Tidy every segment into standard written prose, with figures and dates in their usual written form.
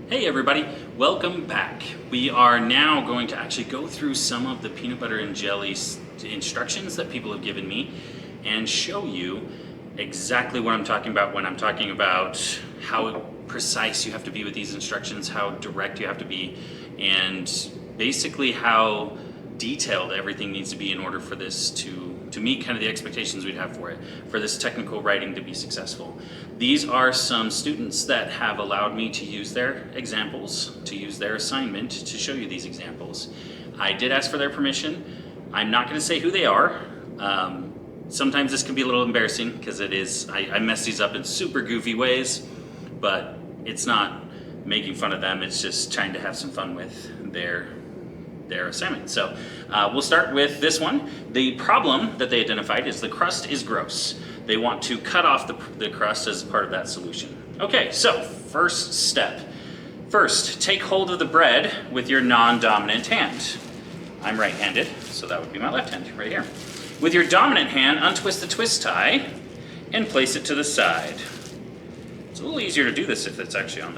Hey everybody, welcome back. We are now going to actually go through some of the peanut butter and jelly instructions that people have given me and show you exactly what I'm talking about when I'm talking about how precise you have to be with these instructions, how direct you have to be, and basically how detailed everything needs to be in order for this to meet kind of the expectations we'd have for it, for this technical writing to be successful. These are some students that have allowed me to use their examples, to use their assignment to show you these examples. I did ask for their permission. I'm not going to say who they are. Sometimes this can be a little embarrassing because it is, I mess these up in super goofy ways, but it's not making fun of them, it's just trying to have some fun with their assignment. So we'll start with this one. The problem that they identified is the crust is gross. They want to cut off the crust as part of that solution. Okay, so first step. First, take hold of the bread with your non-dominant hand. I'm right-handed, so that would be my left hand right here. With your dominant hand, untwist the twist tie and place it to the side. It's a little easier to do this if it's actually on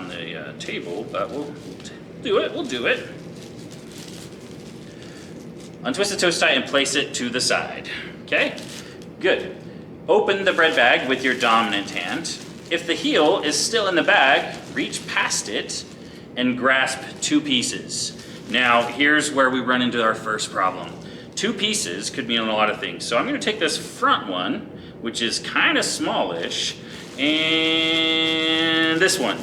the table, but we'll do it. We'll do it. Untwist the twist tie and place it to the side. Okay? Good. Open the bread bag with your dominant hand. If the heel is still in the bag, reach past it and grasp two pieces. Now, here's where we run into our first problem. Two pieces could mean a lot of things. So I'm going to take this front one, which is kind of smallish, and this one,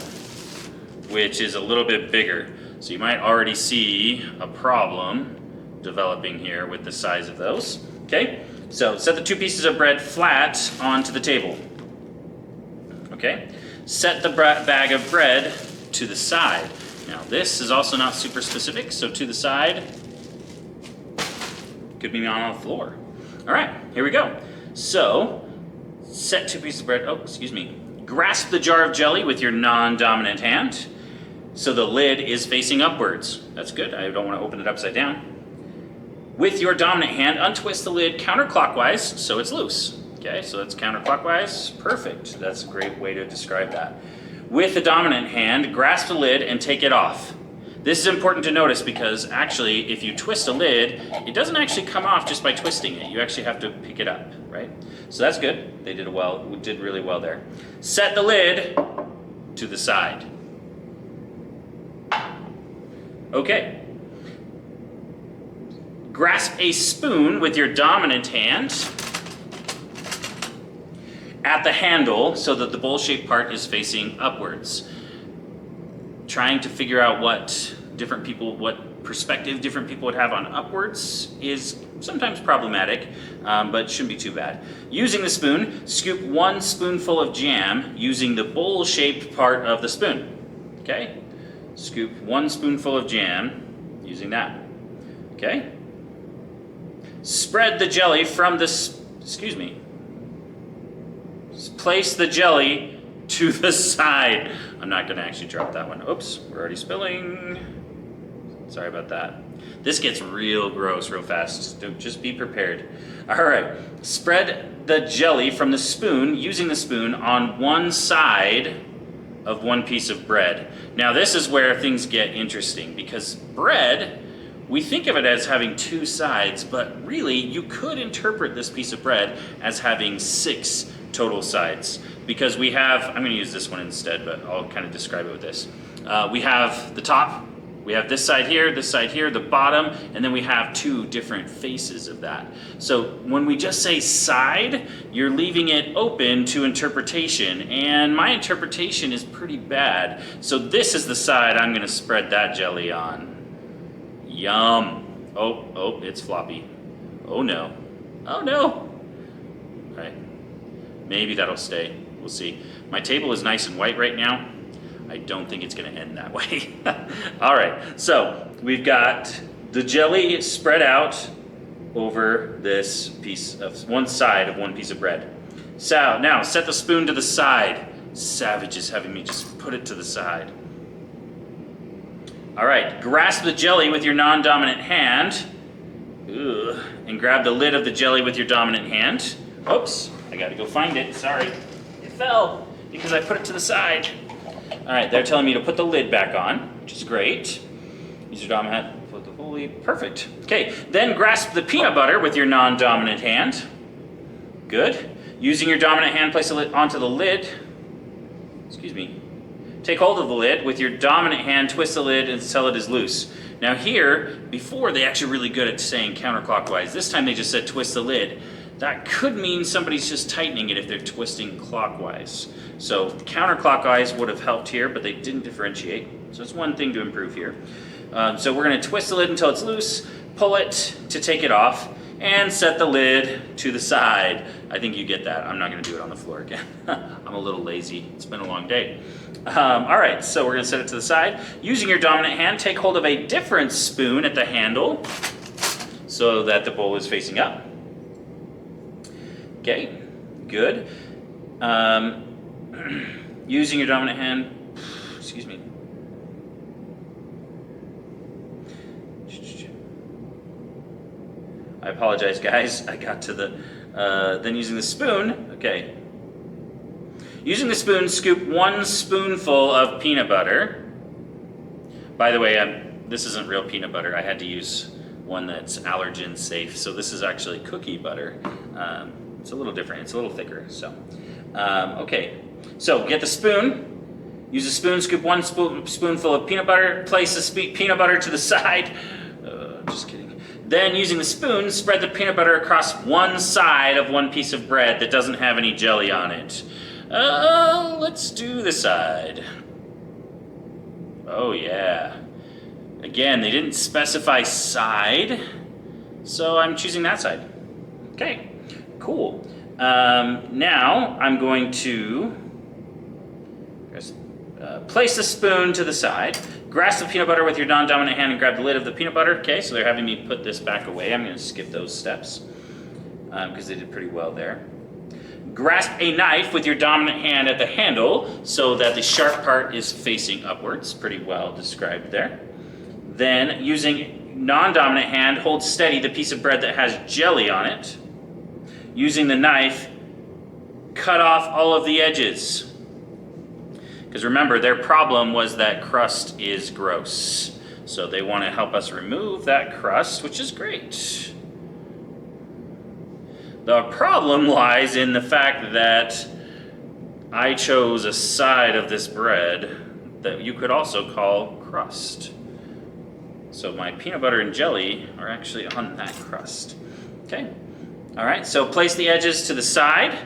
which is a little bit bigger. So you might already see a problem developing here with the size of those. Okay, so set the two pieces of bread flat onto the table. Okay, set the bag of bread to the side. Now this is also not super specific, so to the side could be on the floor. All right, here we go. So set two pieces of bread, grasp the jar of jelly with your non-dominant hand so the lid is facing upwards. That's good, I don't want to open it upside down. With your dominant hand, untwist the lid counterclockwise so it's loose. Okay, so that's counterclockwise. Perfect. That's a great way to describe that. With the dominant hand, grasp the lid and take it off. This is important to notice because actually, if you twist a lid, it doesn't actually come off just by twisting it. You actually have to pick it up, right? So that's good. They did really well there. Set the lid to the side. Okay. Grasp a spoon with your dominant hand at the handle so that the bowl-shaped part is facing upwards. Trying to figure out what perspective different people would have on upwards is sometimes problematic, but shouldn't be too bad. Using the spoon, scoop 1 spoonful of jam using the bowl-shaped part of the spoon. Okay? Scoop 1 spoonful of jam using that. Okay? Spread the jelly from place the jelly to the side. I'm not going to actually drop that one. Oops, we're already spilling. Sorry about that. This gets real gross real fast. Just be prepared. All right, spread the jelly from the spoon, using the spoon, on one side of one piece of bread. Now this is where things get interesting because bread, we think of it as having two sides, but really you could interpret this piece of bread as having 6 total sides because we have, I'm going to use this one instead, but I'll kind of describe it with this. We have the top, we have this side here, the bottom, and then we have 2 different faces of that. So when we just say side, you're leaving it open to interpretation, and my interpretation is pretty bad. So this is the side I'm going to spread that jelly on. Yum. Oh, it's floppy. Oh no. Oh no. All right. Maybe that'll stay. We'll see. My table is nice and white right now. I don't think it's going to end that way. All right. So we've got the jelly spread out over this piece of one side of one piece of bread. So now set the spoon to the side. Savage is having me just put it to the side. All right, grasp the jelly with your non-dominant hand. And grab the lid of the jelly with your dominant hand. Oops, I gotta go find it, sorry. It fell because I put it to the side. All right, they're telling me to put the lid back on, which is great. Use your dominant hand, put the fully, perfect. Okay, then grasp the peanut butter with your non-dominant hand. Good. Using your dominant hand, place it onto the lid. Excuse me. Take hold of the lid with your dominant hand, twist the lid until it is loose. Now here, before they actually really good at saying counterclockwise. This time they just said twist the lid. That could mean somebody's just tightening it if they're twisting clockwise. So counterclockwise would have helped here, but they didn't differentiate. So it's one thing to improve here. So we're going to twist the lid until it's loose, pull it to take it off, and set the lid to the side. I think you get that. I'm not going to do it on the floor again. I'm a little lazy. It's been a long day. All right, so we're going to set it to the side. Using your dominant hand, take hold of a different spoon at the handle so that the bowl is facing up. Okay, good. Using your dominant hand, excuse me. I apologize, guys. I got to the, then using the spoon, okay. Using the spoon, scoop 1 spoonful of peanut butter. By the way, this isn't real peanut butter. I had to use one that's allergen safe. So this is actually cookie butter. It's a little different. It's a little thicker. So, okay. So get the spoon. Use a spoon, scoop 1 spoonful of peanut butter. Place the peanut butter to the side. Just kidding. Then, using the spoon, spread the peanut butter across one side of one piece of bread that doesn't have any jelly on it. Let's do the side. Oh, yeah. Again, they didn't specify side, so I'm choosing that side. Okay, cool. Now, I'm going to place the spoon to the side. Grasp the peanut butter with your non-dominant hand and grab the lid of the peanut butter. Okay, so they're having me put this back away. I'm going to skip those steps because they did pretty well there. Grasp a knife with your dominant hand at the handle so that the sharp part is facing upwards. Pretty well described there. Then, using non-dominant hand, hold steady the piece of bread that has jelly on it. Using the knife, cut off all of the edges. Because remember, their problem was that crust is gross. So they want to help us remove that crust, which is great. The problem lies in the fact that I chose a side of this bread that you could also call crust. So my peanut butter and jelly are actually on that crust. Okay. All right, so place the edges to the side.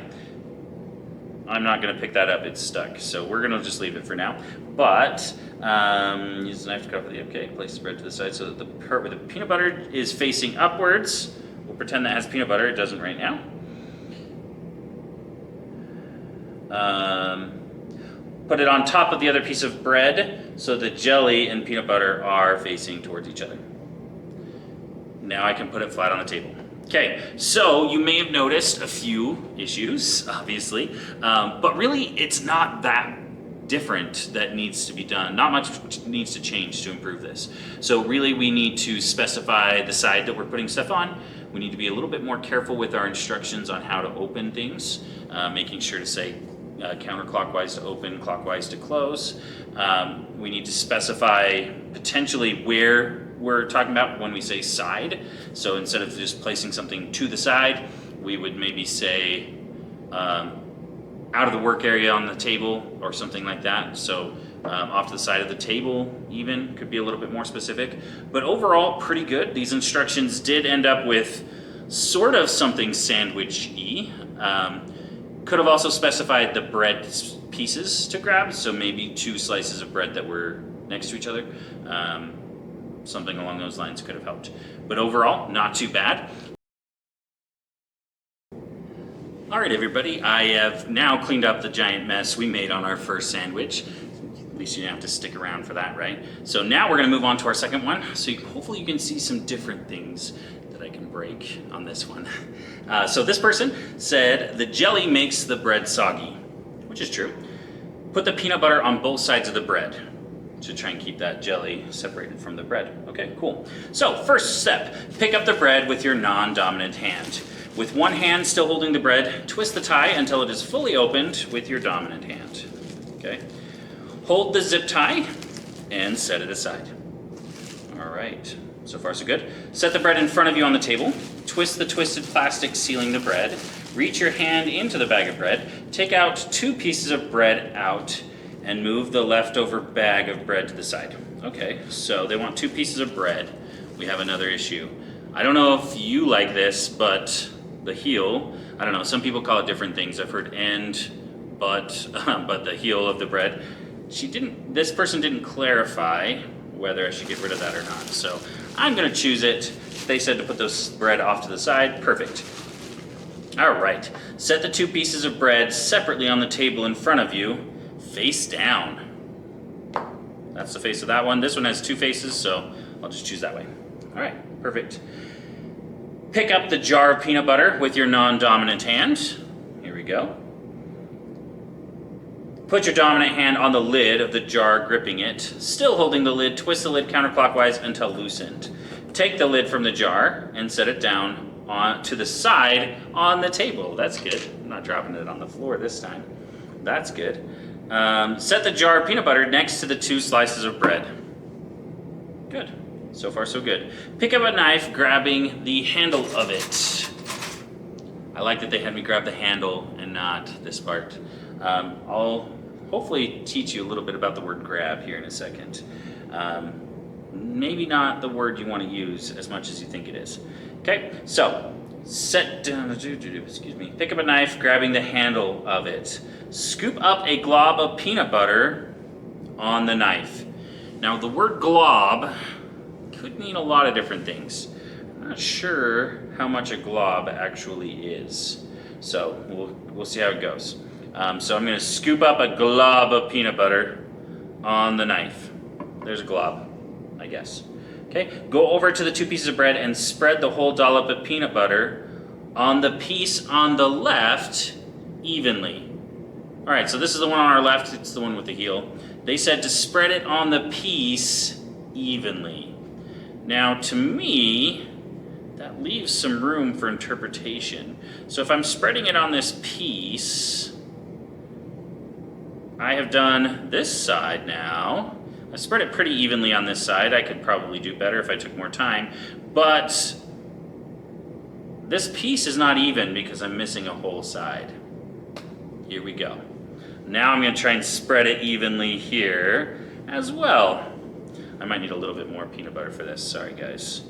I'm not going to pick that up, it's stuck. So we're going to just leave it for now. But use the knife to cover the, okay, place the bread to the side so that the part where the peanut butter is facing upwards. We'll pretend that has peanut butter, it doesn't right now. Put it on top of the other piece of bread so the jelly and peanut butter are facing towards each other. Now I can put it flat on the table. Okay, so you may have noticed a few issues, obviously, but really it's not that different that needs to be done. Not much needs to change to improve this. So really we need to specify the side that we're putting stuff on. We need to be a little bit more careful with our instructions on how to open things, making sure to say counterclockwise to open, clockwise to close. We need to specify potentially where we're talking about when we say side. So instead of just placing something to the side, we would maybe say out of the work area on the table or something like that. So off to the side of the table even could be a little bit more specific. But overall, pretty good. These instructions did end up with sort of something sandwich-y. Could have also specified the bread pieces to grab. So maybe 2 slices of bread that were next to each other. Something along those lines could have helped. But overall, not too bad. All right, everybody, I have now cleaned up the giant mess we made on our first sandwich. At least you didn't have to stick around for that, right? So now we're gonna move on to our second one. So hopefully you can see some different things that I can break on this one. So this person said, the jelly makes the bread soggy, which is true. Put the peanut butter on both sides of the bread to try and keep that jelly separated from the bread. Okay, cool. So first step, pick up the bread with your non-dominant hand. With one hand still holding the bread, twist the tie until it is fully opened with your dominant hand. Okay. hold the zip tie and set it aside. All right, so far so good. Set the bread in front of you on the table. Twist the twisted plastic sealing the bread. Reach your hand into the bag of bread. Take out 2 pieces of bread out and move the leftover bag of bread to the side. Okay, so they want 2 pieces of bread. We have another issue. I don't know if you like this, but the heel, I don't know, some people call it different things. I've heard end, but the heel of the bread. This person didn't clarify whether I should get rid of that or not. So I'm gonna choose it. They said to put those bread off to the side, perfect. All right, set the 2 pieces of bread separately on the table in front of you, face down. That's the face of that one. This one has 2 faces, so I'll just choose that way. All right, perfect. Pick up the jar of peanut butter with your non-dominant hand. Here we go. Put your dominant hand on the lid of the jar, gripping it. Still holding the lid, twist the lid counterclockwise until loosened. Take the lid from the jar and set it down to the side on the table. That's good. I'm not dropping it on the floor this time. That's good. Set the jar of peanut butter next to the 2 slices of bread. Good. So far so good. Pick up a knife, grabbing the handle of it. I like that they had me grab the handle and not this part. I'll hopefully teach you a little bit about the word grab here in a second. Maybe not the word you want to use as much as you think it is. Okay, so set down, excuse me, pick up a knife, grabbing the handle of it. Scoop up a glob of peanut butter on the knife. Now the word glob could mean a lot of different things. I'm not sure how much a glob actually is. So we'll see how it goes. So I'm gonna scoop up a glob of peanut butter on the knife. There's a glob, I guess. Okay, go over to the 2 pieces of bread and spread the whole dollop of peanut butter on the piece on the left evenly. All right, so this is the one on our left, it's the one with the heel. They said to spread it on the piece evenly. Now, to me, that leaves some room for interpretation. So if I'm spreading it on this piece, I have done this side now. I spread it pretty evenly on this side. I could probably do better if I took more time, but this piece is not even because I'm missing a whole side. Here we go. Now I'm gonna try and spread it evenly here as well. I might need a little bit more peanut butter for this, sorry guys.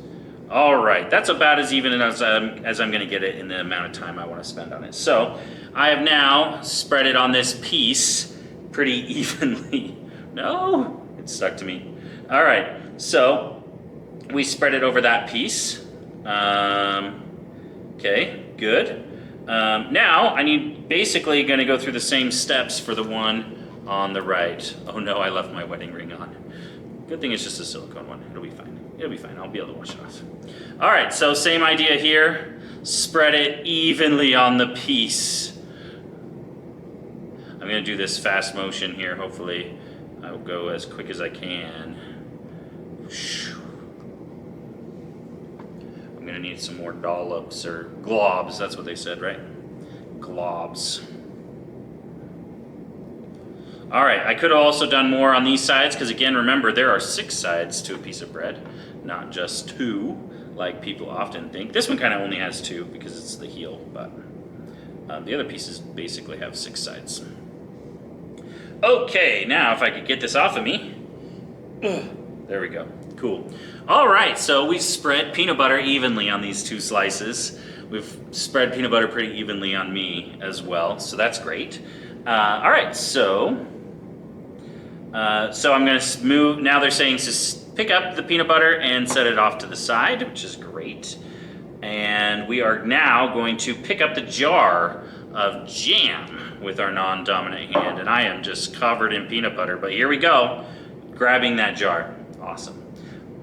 All right, that's about as even as I'm gonna get it in the amount of time I wanna spend on it. So I have now spread it on this piece pretty evenly. No? It stuck to me. All right, so we spread it over that piece. Okay, good. Now I basically gonna go through the same steps for the one on the right. Oh no, I left my wedding ring on. Good thing it's just a silicone one. It'll be fine. It'll be fine. I'll be able to wash it off. All right, so same idea here. Spread it evenly on the piece. I'm gonna do this fast motion here. Hopefully I'll go as quick as I can. I'm gonna need some more dollops or globs. That's what they said, right? Globs. All right, I could have also done more on these sides because again, remember there are 6 sides to a piece of bread, not just 2 like people often think. This one kind of only has 2 because it's the heel, but the other pieces basically have 6 sides. Okay, now if I could get this off of me. There we go, cool. All right, so we've spread peanut butter evenly on these 2 slices. We've spread peanut butter pretty evenly on me as well, so that's great. All right, so I'm gonna move, now they're saying to pick up the peanut butter and set it off to the side, which is great. And we are now going to pick up the jar of jam with our non-dominant hand, and I am just covered in peanut butter, but here we go, grabbing that jar. Awesome,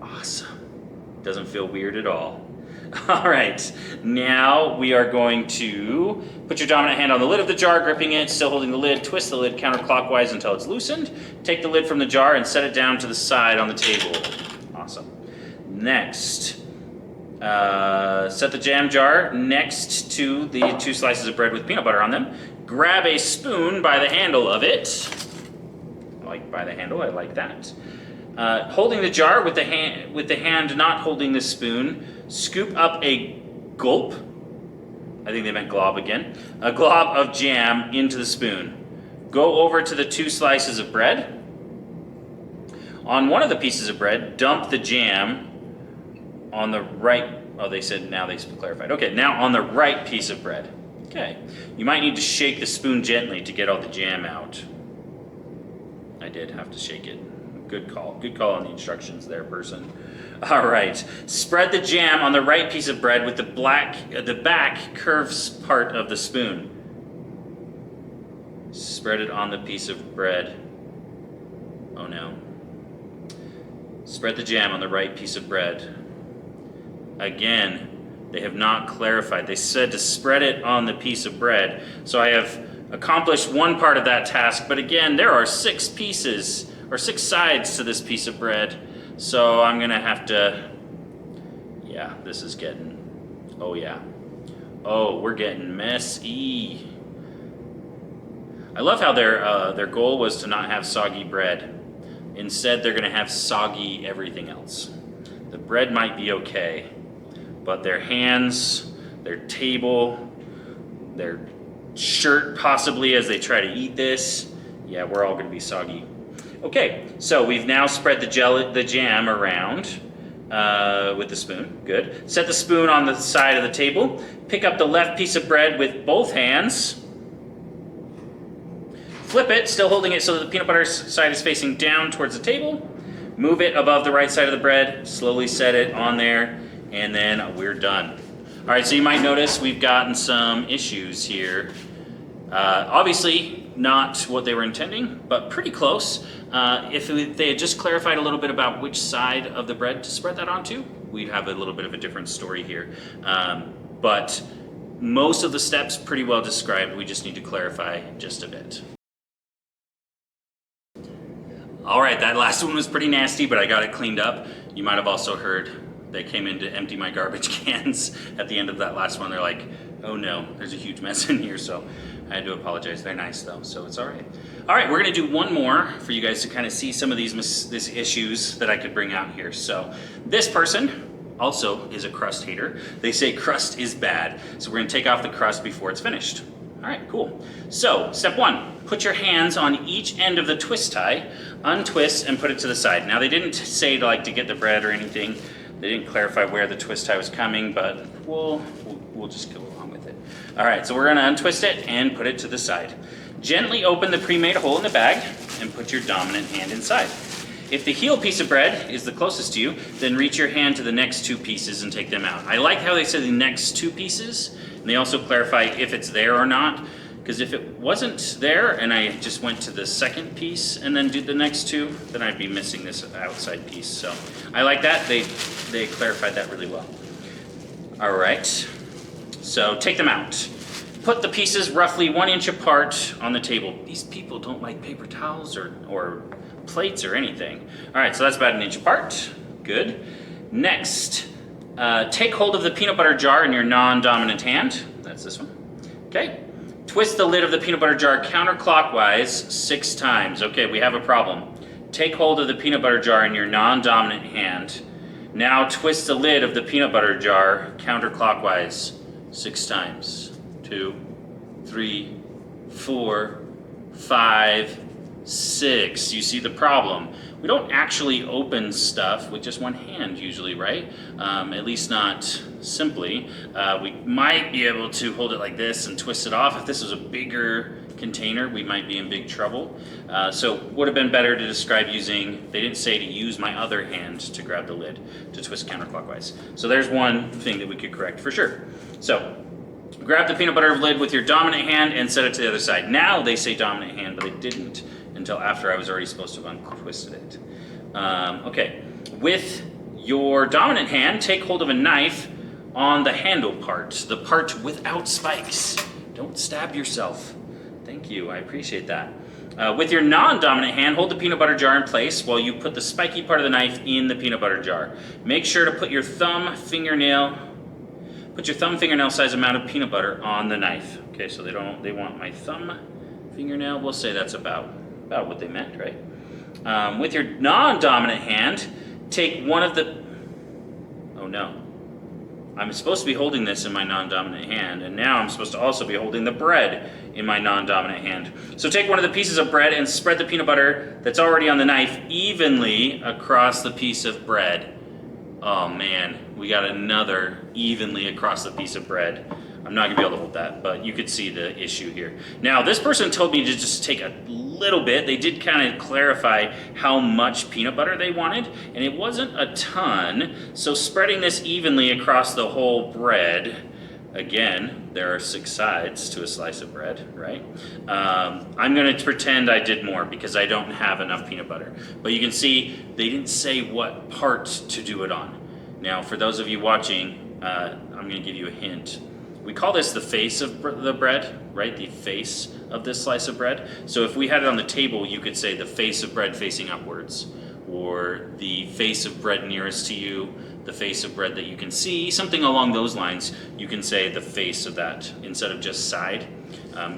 awesome. Doesn't feel weird at all. All right, now we are going to put your dominant hand on the lid of the jar, gripping it, still holding the lid, twist the lid counterclockwise until it's loosened. Take the lid from the jar and set it down to the side on the table. Awesome. Next, set the jam jar next to the 2 slices of bread with peanut butter on them. Grab a spoon by the handle of it. Oh, like by the handle. I like that. Holding the jar with the hand not holding the spoon, scoop up a gulp. I think they meant glob again. A glob of jam into the spoon. Go over to the 2 slices of bread. On one of the pieces of bread, dump the jam on the right. Oh, they said now they clarified. Okay, now on the right piece of bread. Okay. You might need to shake the spoon gently to get all the jam out. I did have to shake it. Good call. Good call on the instructions there, person. All right. Spread the jam on the right piece of bread with the back curved part of the spoon. Spread it on the piece of bread. Oh no. Spread the jam on the right piece of bread. Again, they have not clarified. They said to spread it on the piece of bread. So I have accomplished one part of that task, but again, there are 6 pieces or 6 sides to this piece of bread. So I'm gonna have to, yeah, this is getting, oh yeah. Oh, we're getting messy. I love how their goal was to not have soggy bread. Instead, they're gonna have soggy everything else. The bread might be okay, but their hands, their table, their shirt possibly as they try to eat this, yeah, we're all gonna be soggy. Okay, so we've now spread the jam around with the spoon. Good. Set the spoon on the side of the table. Pick up the left piece of bread with both hands. Flip it, still holding it so that the peanut butter side is facing down towards the table. Move it above the right side of the bread. Slowly set it on there, and then we're done. All right, so you might notice we've gotten some issues here. Obviously, not what they were intending, but pretty close. If they had just clarified a little bit about which side of the bread to spread that onto, we'd have a little bit of a different story here. But most of the steps pretty well described. We just need to clarify just a bit. All right, that last one was pretty nasty, but I got it cleaned up. You might have also heard they came in to empty my garbage cans at the end of that last one. They're like, oh no, there's a huge mess in here, so I had to apologize. They're nice though, so it's all right. All right, we're gonna do one more for you guys to kind of see some of these issues that I could bring out here. So this person also is a crust hater. They say crust is bad, so we're gonna take off the crust before it's finished. All right, cool. So step 1, put your hands on each end of the twist tie, untwist and put it to the side. Now they didn't say to get the bread or anything. They didn't clarify where the twist tie was coming, but we'll just go along with it. All right, so we're gonna untwist it and put it to the side. Gently open the pre-made hole in the bag and put your dominant hand inside. If the heel piece of bread is the closest to you, then reach your hand to the next 2 pieces and take them out. I like how they said the next 2 pieces, and they also clarify if it's there or not, because if it wasn't there and I just went to the second piece and then did the next 2, then I'd be missing this outside piece. So I like that. They clarified that really well. All right, so take them out. Put the pieces roughly 1 inch apart on the table. These people don't like paper towels or plates or anything. All right, so that's about 1 inch apart. Good. Next, take hold of the peanut butter jar in your non-dominant hand. That's this one. Okay. Twist the lid of the peanut butter jar counterclockwise 6 times. Okay, we have a problem. Take hold of the peanut butter jar in your non-dominant hand. Now twist the lid of the peanut butter jar counterclockwise 6 times. 2, 3, 4, 5, 6. You see the problem. We don't actually open stuff with just one hand usually, right? At least not simply. We might be able to hold it like this and twist it off. If this was a bigger container, we might be in big trouble. So would have been better to describe using, they didn't say to use my other hand to grab the lid to twist counterclockwise. So there's one thing that we could correct for sure. So grab the peanut butter lid with your dominant hand and set it to the other side. Now they say dominant hand, but they didn't until after I was already supposed to have untwisted it. Okay, with your dominant hand, take hold of a knife on the handle part, the part without spikes. Don't stab yourself. Thank you, I appreciate that. With your non-dominant hand, hold the peanut butter jar in place while you put the spiky part of the knife in the peanut butter jar. Make sure to put your thumb fingernail size amount of peanut butter on the knife. Okay, so they want my thumb fingernail. We'll say that's about what they meant, right? With your non-dominant hand, take one of the... Oh no. I'm supposed to be holding this in my non-dominant hand, and now I'm supposed to also be holding the bread in my non-dominant hand. So take one of the pieces of bread and spread the peanut butter that's already on the knife evenly across the piece of bread. Oh man, we got another evenly across the piece of bread. I'm not gonna be able to hold that, but you could see the issue here. Now, this person told me to just take a little bit. They did kind of clarify how much peanut butter they wanted, and it wasn't a ton. So spreading this evenly across the whole bread, again, there are 6 sides to a slice of bread, right? I'm gonna pretend I did more because I don't have enough peanut butter. But you can see they didn't say what part to do it on. Now, for those of you watching, I'm gonna give you a hint. We call this the face of the bread, right? The face of this slice of bread. So if we had it on the table, you could say the face of bread facing upwards, or the face of bread nearest to you, the face of bread that you can see, something along those lines. You can say the face of that instead of just side,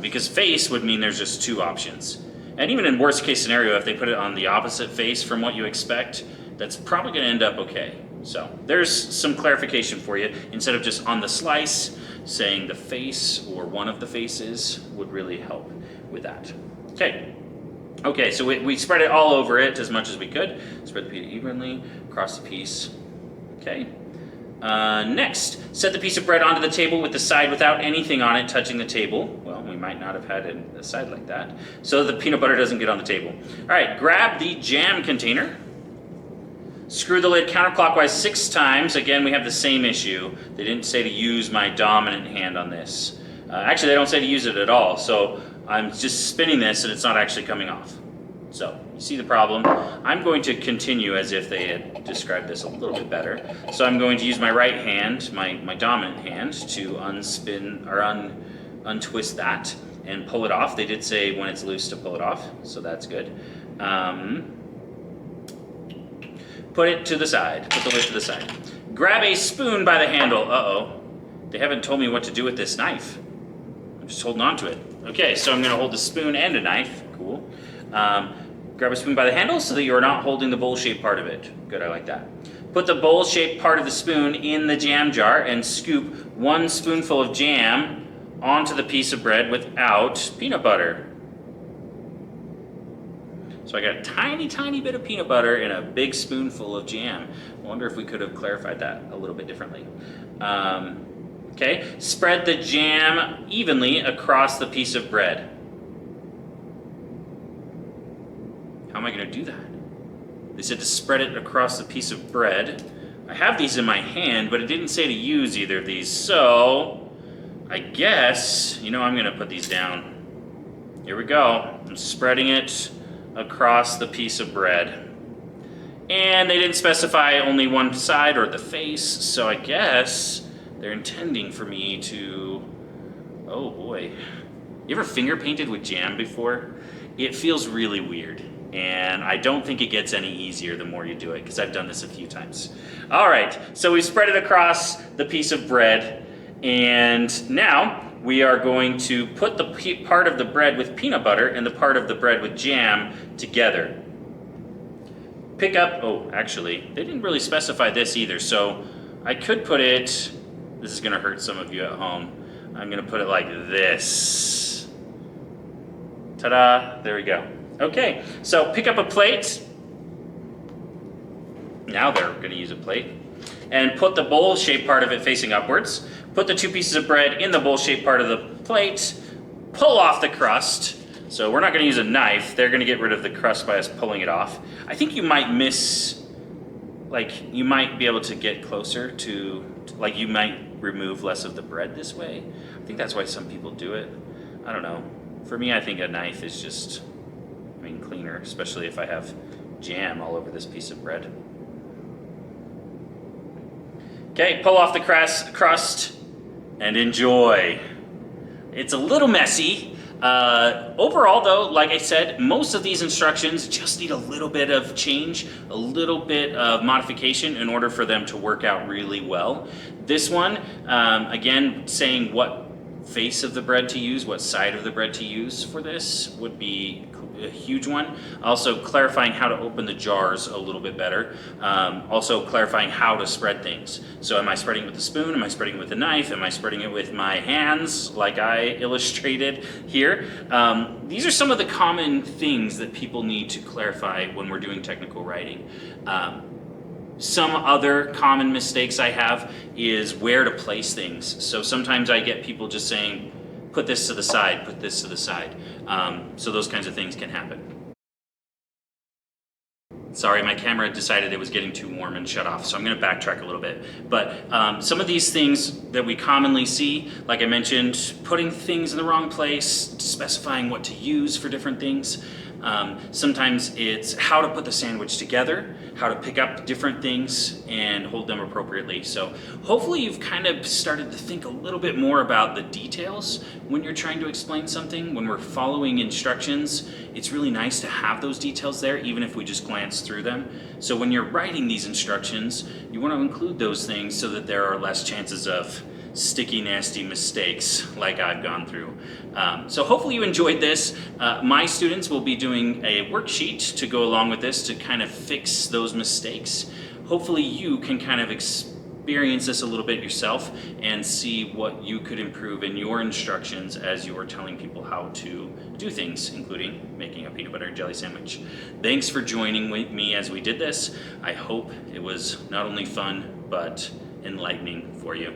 because face would mean there's just 2 options. And even in worst case scenario, if they put it on the opposite face from what you expect, that's probably gonna end up okay. So there's some clarification for you. Instead of just on the slice, saying the face or one of the faces would really help with that. Okay, so we spread it all over it as much as we could. Spread the pita evenly across the piece. Okay. Next, set the piece of bread onto the table with the side without anything on it touching the table. Well, we might not have had a side like that, so the peanut butter doesn't get on the table. All right, grab the jam container. Screw the lid counterclockwise 6 times. Again, we have the same issue. They didn't say to use my dominant hand on this. Actually, they don't say to use it at all. So I'm just spinning this and it's not actually coming off. So you see the problem. I'm going to continue as if they had described this a little bit better. So I'm going to use my right hand, my dominant hand, to unspin or untwist that and pull it off. They did say when it's loose to pull it off, so that's good. Put it to the side. Put the lid to the side. Grab a spoon by the handle. Uh-oh. They haven't told me what to do with this knife. I'm just holding on to it. Okay, so I'm going to hold the spoon and a knife. Cool. Grab a spoon by the handle so that you're not holding the bowl-shaped part of it. Good, I like that. Put the bowl-shaped part of the spoon in the jam jar and scoop 1 spoonful of jam onto the piece of bread without peanut butter. So I got a tiny, tiny bit of peanut butter in a big spoonful of jam. I wonder if we could have clarified that a little bit differently. Okay, spread the jam evenly across the piece of bread. How am I going to do that? They said to spread it across the piece of bread. I have these in my hand, but it didn't say to use either of these. So I guess, I'm going to put these down. Here we go. I'm spreading it across the piece of bread. And they didn't specify only one side or the face, so I guess they're intending for me to... Oh boy. You ever finger painted with jam before? It feels really weird, and I don't think it gets any easier the more you do it, because I've done this a few times. All right, so we spread it across the piece of bread, and now we are going to put the part of the bread with peanut butter and the part of the bread with jam together. Pick up, oh, actually, they didn't really specify this either, so I could put it, this is gonna hurt some of you at home, I'm gonna put it like this. Ta-da, there we go. Okay, so pick up a plate. Now they're gonna use a plate. And put the bowl-shaped part of it facing upwards. Put the 2 pieces of bread in the bowl-shaped part of the plate. Pull off the crust. So we're not going to use a knife. They're going to get rid of the crust by us pulling it off. I think you might miss, you might be able to get closer to, you might remove less of the bread this way. I think that's why some people do it. I don't know. For me, I think a knife is just, cleaner, especially if I have jam all over this piece of bread. Okay, pull off the crust and enjoy. It's a little messy. Overall though, like I said, most of these instructions just need a little bit of change, a little bit of modification in order for them to work out really well. This one, again, saying what face of the bread to use, what side of the bread to use for this would be a huge one. Also clarifying how to open the jars a little bit better. Also clarifying how to spread things. So am I spreading with a spoon? Am I spreading with a knife? Am I spreading it with my hands like I illustrated here? These are some of the common things that people need to clarify when we're doing technical writing. Some other common mistakes I have is where to place things. So sometimes I get people just saying, put this to the side, put this to the side. So those kinds of things can happen. Sorry, my camera decided it was getting too warm and shut off, so I'm going to backtrack a little bit. But some of these things that we commonly see, like I mentioned, putting things in the wrong place, specifying what to use for different things. Sometimes it's how to put the sandwich together, how to pick up different things and hold them appropriately. So hopefully you've kind of started to think a little bit more about the details when you're trying to explain something. When we're following instructions, it's really nice to have those details there, even if we just glance through them. So when you're writing these instructions, you want to include those things so that there are less chances of sticky, nasty mistakes like I've gone through. So hopefully you enjoyed this. My students will be doing a worksheet to go along with this to kind of fix those mistakes. Hopefully you can kind of experience this a little bit yourself and see what you could improve in your instructions as you are telling people how to do things, including making a peanut butter and jelly sandwich. Thanks for joining with me as we did this. I hope it was not only fun, but enlightening for you.